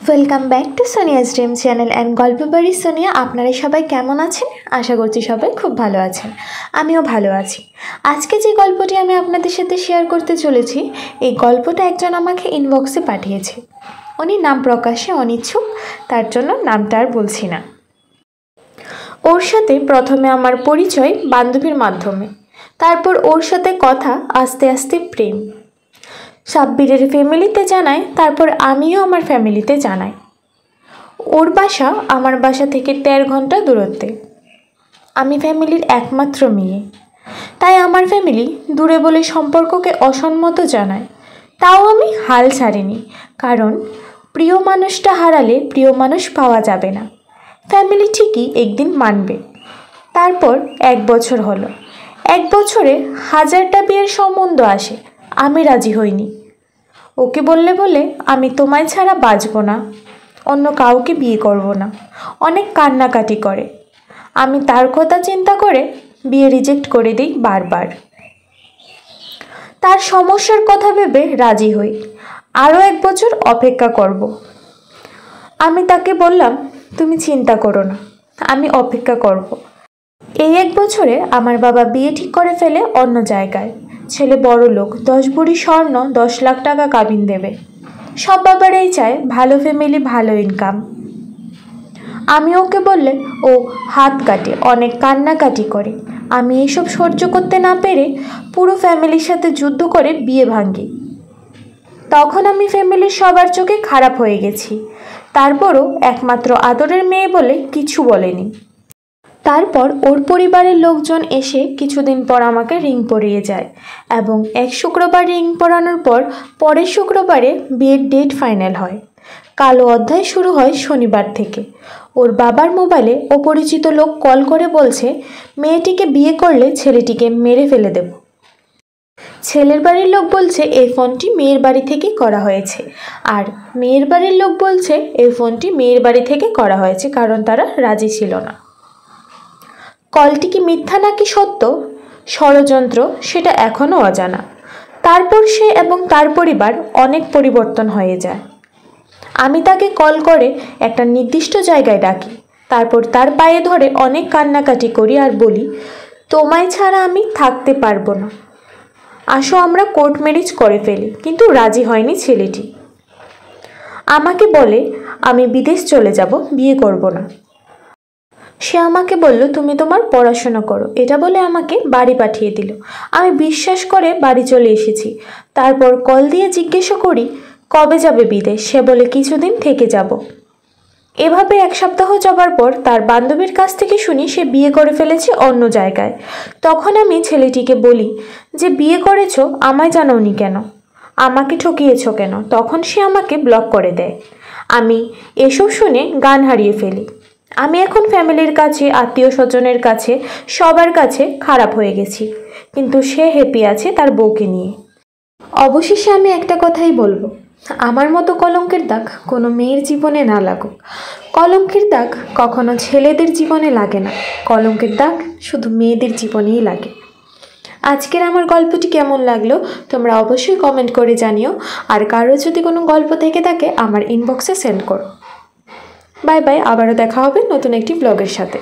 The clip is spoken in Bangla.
Welcome back to Sonia's dream channel and গল্প বাড়ি সোনিয়া। আপনারা সবাই কেমন আছেন? আশা করছি সবাই খুব ভালো আছেন, আমিও ভালো আছি। আজকে যে গল্পটি আমি আপনাদের সাথে শেয়ার করতে চলেছি, এই গল্পটা একজন আমাকে ইনবক্সে পাঠিয়েছে। উনি নাম প্রকাশে অনিচ্ছুক, তার জন্য নামটা আর বলছি না। ওর সাথে প্রথমে আমার পরিচয় বান্ধবীর মাধ্যমে, তারপর ওর সাথে কথা, আস্তে আস্তে প্রেম। সাব্বিরের ফ্যামিলিতে জানাই, তারপর আমিও আমার ফ্যামিলিতে জানাই। ওর বাসা আমার বাসা থেকে 13 ঘন্টা দূরত্বে। আমি ফ্যামিলির একমাত্র মেয়ে, তাই আমার ফ্যামিলি দূরে বলে সম্পর্ককে অসম্মত জানায়। তাও আমি হাল ছাড়িনি, কারণ প্রিয় মানুষটা হারালে প্রিয় মানুষ পাওয়া যাবে না। ফ্যামিলি ঠিকই একদিন মানবে। তারপর 1 বছর হলো। 1 বছরে 1000টা বিয়ের সম্বন্ধ আসে, আমি রাজি হইনি। ওকে বললে আমি তোমায় ছাড়া বাঁচব না, অন্য কাউকে বিয়ে করব না, অনেক কান্নাকাটি করে। আমি তার কথা চিন্তা করে বিয়ে রিজেক্ট করে দিই বারবার। তার সমস্যার কথা ভেবে রাজি হই, আরও 1 বছর অপেক্ষা করব। আমি তাকে বললাম, তুমি চিন্তা করো না, আমি অপেক্ষা করব। এই 1 বছরে আমার বাবা বিয়ে ঠিক করে ফেলে অন্য জায়গায়। ছেলে বড় লোক, 10 ভরি স্বর্ণ, 10 লাখ টাকা কাবিন দেবে। সব বাবারাই চায় ভালো ফ্যামিলি, ভালো ইনকাম। আমি ওকে বললে ও হাত কাটে, অনেক কান্নাকাটি করে। আমি এসব সহ্য করতে না পেরে পুরো ফ্যামিলির সাথে যুদ্ধ করে বিয়ে ভাঙি। তখন আমি ফ্যামিলির সবার চোখে খারাপ হয়ে গেছি। তারপরও একমাত্র আদরের মেয়ে বলে কিছু বলেনি। তারপর ওর পরিবারের লোকজন এসে কিছুদিন পর আমাকে রিং পরিয়ে যায়, এবং 1 শুক্রবার রিং পরানোর পর পরের শুক্রবারে বিয়ের ডেট ফাইনাল হয়। কালো অধ্যায় শুরু হয় শনিবার থেকে। ওর বাবার মোবাইলে অপরিচিত লোক কল করে বলছে, মেয়েটিকে বিয়ে করলে ছেলেটিকে মেরে ফেলে দেব। ছেলের বাড়ির লোক বলছে এই ফোনটি মেয়ের বাড়ি থেকে করা হয়েছে, আর মেয়ের বাড়ির লোক বলছে এই ফোনটি মেয়ের বাড়ি থেকে করা হয়েছে কারণ তারা রাজি ছিল না। কলটি কি মিথ্যা নাকি সত্য, ষড়যন্ত্র, সেটা এখনও অজানা। তারপর সে এবং তার পরিবার অনেক পরিবর্তন হয়ে যায়। আমি তাকে কল করে একটা নির্দিষ্ট জায়গায় ডাকি, তারপর তার পায়ে ধরে অনেক কান্নাকাটি করি আর বলি, তোমায় ছাড়া আমি থাকতে পারবো না, আসো আমরা কোর্ট ম্যারেজ করে ফেলি। কিন্তু রাজি হয়নি ছেলেটি। আমাকে বলে আমি বিদেশ চলে যাব, বিয়ে করব না। সে আমাকে বলল, তুমি তোমার পড়াশোনা করো, এটা বলে আমাকে বাড়ি পাঠিয়ে দিল। আমি বিশ্বাস করে বাড়ি চলে এসেছি। তারপর কল দিয়ে জিজ্ঞাসা করি কবে যাবে বিদেশ। সে বলে কিছুদিন থেকে যাব। এভাবে 1 সপ্তাহ যাবার পর তার বান্ধবীর কাছ থেকে শুনি সে বিয়ে করে ফেলেছে অন্য জায়গায়। তখন আমি ছেলেটিকে বলি যে বিয়ে করেছো, আমায় জানাওনি কেন, আমাকে ঠকিয়েছো কেন? তখন সে আমাকে ব্লক করে দেয়। আমি এসব শুনে গান হারিয়ে ফেলি। আমি এখন ফ্যামিলির কাছে, আত্মীয় স্বজনের কাছে, সবার কাছে খারাপ হয়ে গেছি, কিন্তু সে হ্যাপি আছে তার বউকে নিয়ে। অবশেষে আমি একটা কথাই বলবো, আমার মতো কলঙ্কের দাগ কোনো মেয়ের জীবনে না লাগুক। কলঙ্কের দাগ কখনো ছেলেদের জীবনে লাগে না, কলঙ্কের দাগ শুধু মেয়েদের জীবনেই লাগে। আজকের আমার গল্পটি কেমন লাগলো তোমরা অবশ্যই কমেন্ট করে জানিও, আর কারো যদি কোনো গল্প থেকে থাকে আমার ইনবক্সে সেন্ড করো। বাই বাই, আবারও দেখা হবে নতুন একটি ব্লগের সাথে।